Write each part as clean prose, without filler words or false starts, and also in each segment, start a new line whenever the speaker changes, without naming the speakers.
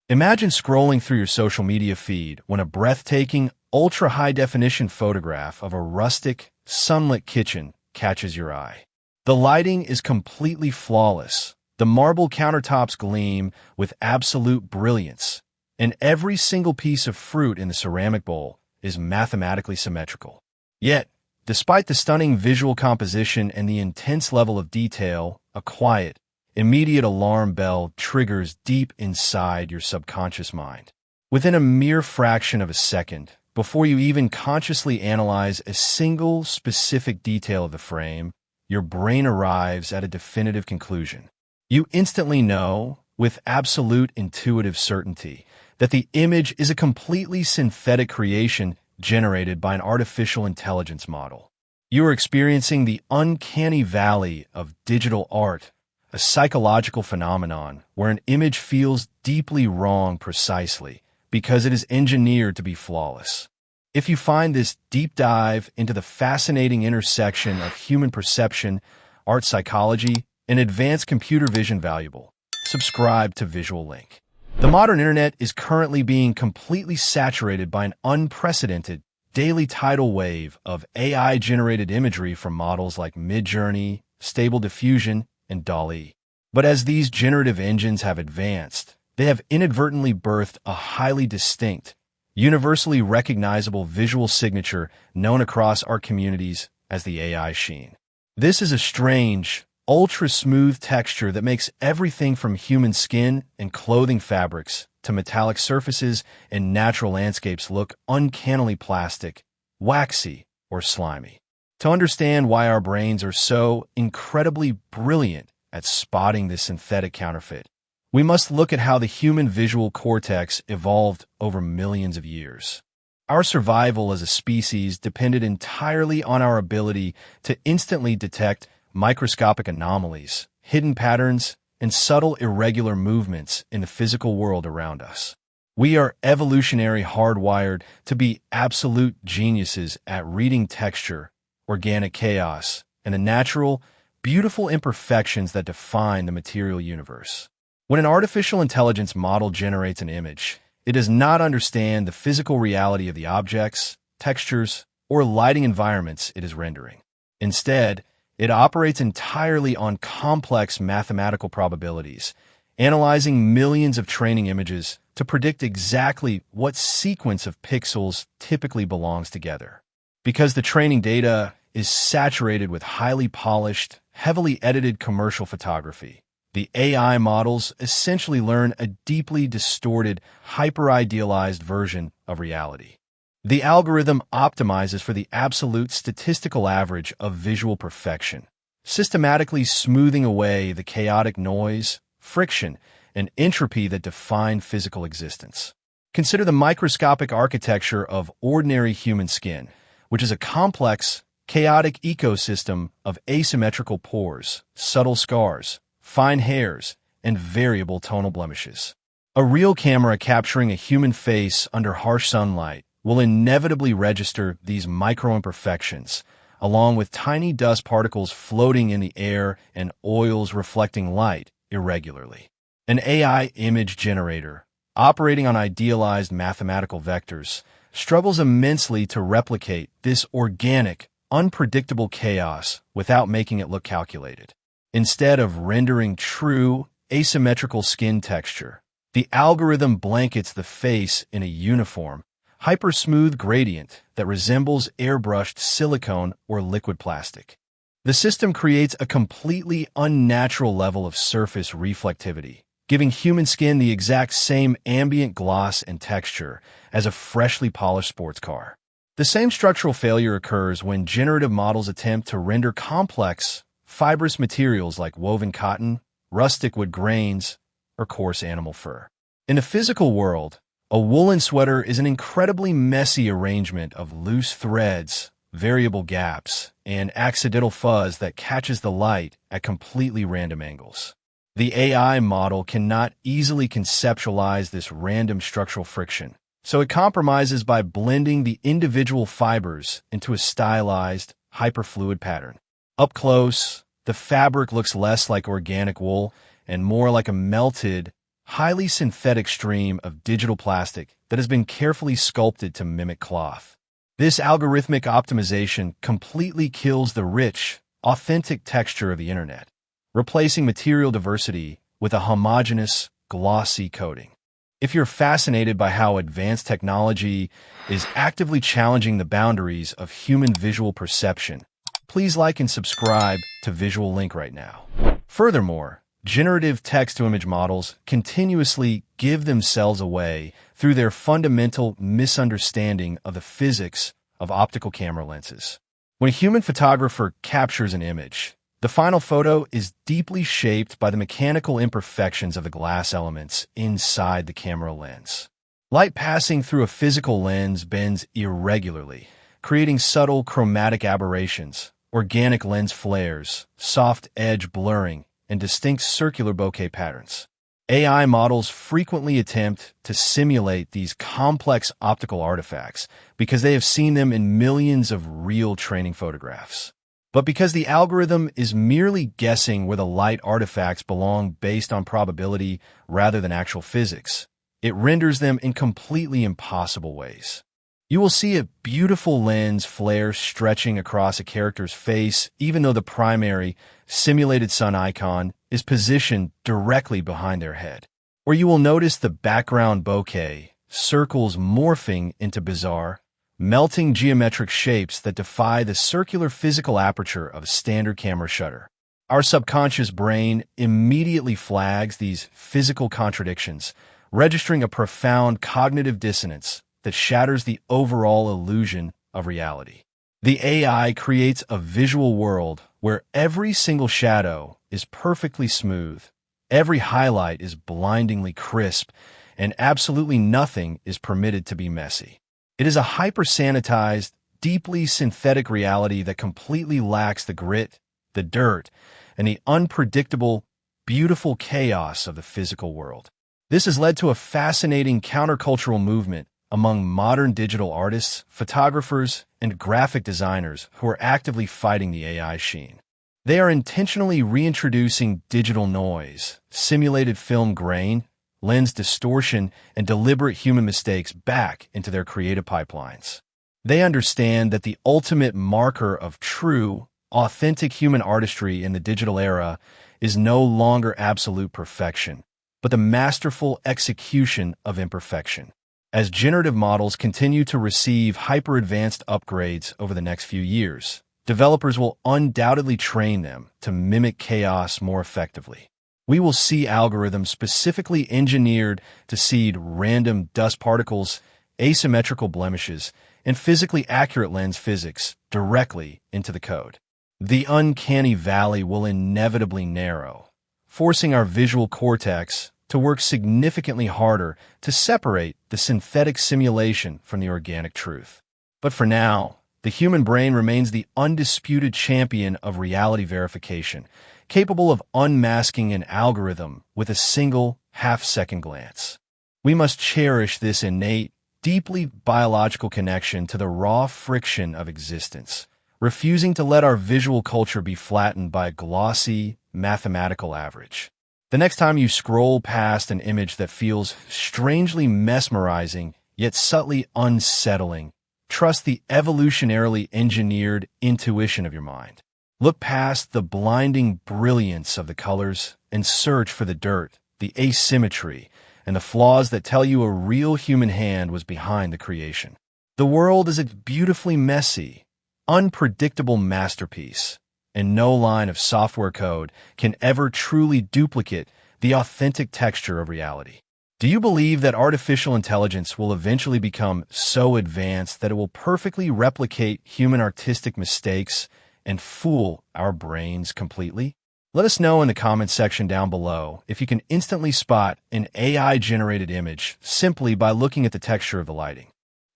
Imagine scrolling through your social media feed when a breathtaking, ultra-high-definition photograph of a rustic, sunlit kitchen catches your eye. The lighting is completely flawless. The marble countertops gleam with absolute brilliance, and every single piece of fruit in the ceramic bowl is mathematically symmetrical. Yet, despite the stunning visual composition and the intense level of detail, a quiet, immediate alarm bell triggers deep inside your subconscious mind. Within a mere fraction of a second, before you even consciously analyze a single specific detail of the frame, your brain arrives at a definitive conclusion. You instantly know, with absolute intuitive certainty, that the image is a completely synthetic creation generated by an artificial intelligence model. You are experiencing the uncanny valley of digital art, a psychological phenomenon where an image feels deeply wrong precisely because it is engineered to be flawless. If you find this deep dive into the fascinating intersection of human perception, art psychology, and advanced computer vision valuable, subscribe to Visual Link. The modern internet is currently being completely saturated by an unprecedented daily tidal wave of AI-generated imagery from models like Midjourney, Stable Diffusion, and DALL-E. But as these generative engines have advanced, they have inadvertently birthed a highly distinct, universally recognizable visual signature known across our communities as the AI Sheen. This is a strange, ultra-smooth texture that makes everything from human skin and clothing fabrics to metallic surfaces and natural landscapes look uncannily plastic, waxy, or slimy. To understand why our brains are so incredibly brilliant at spotting this synthetic counterfeit, we must look at how the human visual cortex evolved over millions of years. Our survival as a species depended entirely on our ability to instantly detect microscopic anomalies, hidden patterns, and subtle irregular movements in the physical world around us. We are evolutionary hardwired to be absolute geniuses at reading texture, organic chaos, and the natural, beautiful imperfections that define the material universe. When an artificial intelligence model generates an image, it does not understand the physical reality of the objects, textures, or lighting environments it is rendering. Instead, it operates entirely on complex mathematical probabilities, analyzing millions of training images to predict exactly what sequence of pixels typically belongs together. Because the training data is saturated with highly polished, heavily edited commercial photography, the AI models essentially learn a deeply distorted, hyper-idealized version of reality. The algorithm optimizes for the absolute statistical average of visual perfection, systematically smoothing away the chaotic noise, friction, and entropy that define physical existence. Consider the microscopic architecture of ordinary human skin, which is a complex, chaotic ecosystem of asymmetrical pores, subtle scars, fine hairs, and variable tonal blemishes. A real camera capturing a human face under harsh sunlight will inevitably register these micro-imperfections, along with tiny dust particles floating in the air and oils reflecting light irregularly. An AI image generator, operating on idealized mathematical vectors, struggles immensely to replicate this organic, unpredictable chaos without making it look calculated. Instead of rendering true, asymmetrical skin texture, the algorithm blankets the face in a uniform, hyper-smooth gradient that resembles airbrushed silicone or liquid plastic. The system creates a completely unnatural level of surface reflectivity, giving human skin the exact same ambient gloss and texture as a freshly polished sports car. The same structural failure occurs when generative models attempt to render complex, fibrous materials like woven cotton, rustic wood grains, or coarse animal fur. In the physical world, a woolen sweater is an incredibly messy arrangement of loose threads, variable gaps, and accidental fuzz that catches the light at completely random angles. The AI model cannot easily conceptualize this random structural friction, so it compromises by blending the individual fibers into a stylized, hyperfluid pattern. Up close, the fabric looks less like organic wool and more like a melted, highly synthetic stream of digital plastic that has been carefully sculpted to mimic cloth. This algorithmic optimization completely kills the rich, authentic texture of the internet, replacing material diversity with a homogeneous, glossy coating. If you're fascinated by how advanced technology is actively challenging the boundaries of human visual perception, please like and subscribe to Visual Link right now. Furthermore, generative text-to-image models continuously give themselves away through their fundamental misunderstanding of the physics of optical camera lenses. When a human photographer captures an image, the final photo is deeply shaped by the mechanical imperfections of the glass elements inside the camera lens. Light passing through a physical lens bends irregularly, creating subtle chromatic aberrations, organic lens flares, soft edge blurring, and distinct circular bokeh patterns. AI models frequently attempt to simulate these complex optical artifacts because they have seen them in millions of real training photographs. But because the algorithm is merely guessing where the light artifacts belong based on probability rather than actual physics, it renders them in completely impossible ways. You will see a beautiful lens flare stretching across a character's face, even though the primary, simulated sun icon is positioned directly behind their head. Or you will notice the background bokeh, circles morphing into bizarre, melting geometric shapes that defy the circular physical aperture of a standard camera shutter. Our subconscious brain immediately flags these physical contradictions, registering a profound cognitive dissonance that shatters the overall illusion of reality. The AI creates a visual world where every single shadow is perfectly smooth, every highlight is blindingly crisp, and absolutely nothing is permitted to be messy. It is a hyper-sanitized, deeply synthetic reality that completely lacks the grit, the dirt, and the unpredictable, beautiful chaos of the physical world. This has led to a fascinating countercultural movement among modern digital artists, photographers, and graphic designers who are actively fighting the AI Sheen. They are intentionally reintroducing digital noise, simulated film grain, lens distortion, and deliberate human mistakes back into their creative pipelines. They understand that the ultimate marker of true, authentic human artistry in the digital era is no longer absolute perfection, but the masterful execution of imperfection. As generative models continue to receive hyper-advanced upgrades over the next few years, developers will undoubtedly train them to mimic chaos more effectively. We will see algorithms specifically engineered to seed random dust particles, asymmetrical blemishes, and physically accurate lens physics directly into the code. The uncanny valley will inevitably narrow, forcing our visual cortex to work significantly harder to separate the synthetic simulation from the organic truth. But for now, the human brain remains the undisputed champion of reality verification, capable of unmasking an algorithm with a single half-second glance. We must cherish this innate, deeply biological connection to the raw friction of existence, refusing to let our visual culture be flattened by a glossy, mathematical average. The next time you scroll past an image that feels strangely mesmerizing, yet subtly unsettling, trust the evolutionarily engineered intuition of your mind. Look past the blinding brilliance of the colors and search for the dirt, the asymmetry, and the flaws that tell you a real human hand was behind the creation. The world is a beautifully messy, unpredictable masterpiece, and no line of software code can ever truly duplicate the authentic texture of reality. Do you believe that artificial intelligence will eventually become so advanced that it will perfectly replicate human artistic mistakes and fool our brains completely? Let us know in the comments section down below if you can instantly spot an AI-generated image simply by looking at the texture of the lighting.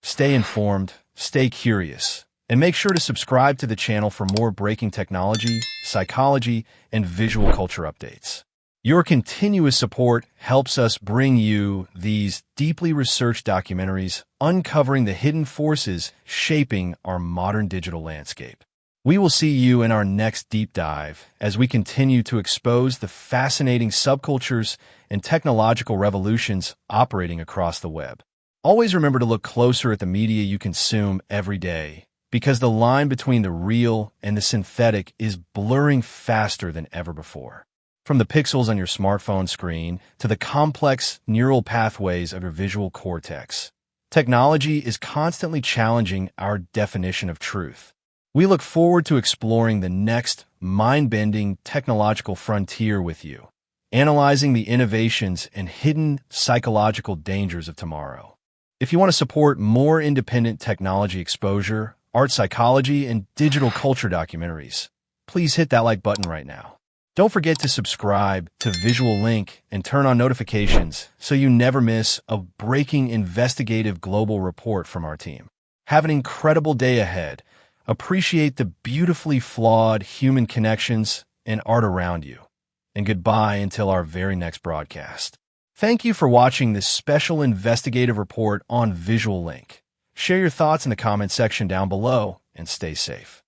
Stay informed, stay curious, and make sure to subscribe to the channel for more breaking technology, psychology, and visual culture updates. Your continuous support helps us bring you these deeply researched documentaries uncovering the hidden forces shaping our modern digital landscape. We will see you in our next deep dive as we continue to expose the fascinating subcultures and technological revolutions operating across the web. Always remember to look closer at the media you consume every day, because the line between the real and the synthetic is blurring faster than ever before. From the pixels on your smartphone screen to the complex neural pathways of your visual cortex, technology is constantly challenging our definition of truth. We look forward to exploring the next mind-bending technological frontier with you, analyzing the innovations and hidden psychological dangers of tomorrow. If you want to support more independent technology exposure, art psychology, and digital culture documentaries, please hit that like button right now. Don't forget to subscribe to Visual Link and turn on notifications so you never miss a breaking investigative global report from our team. Have an incredible day ahead. Appreciate the beautifully flawed human connections and art around you. And goodbye until our very next broadcast. Thank you for watching this special investigative report on Visual Link. Share your thoughts in the comment section down below and stay safe.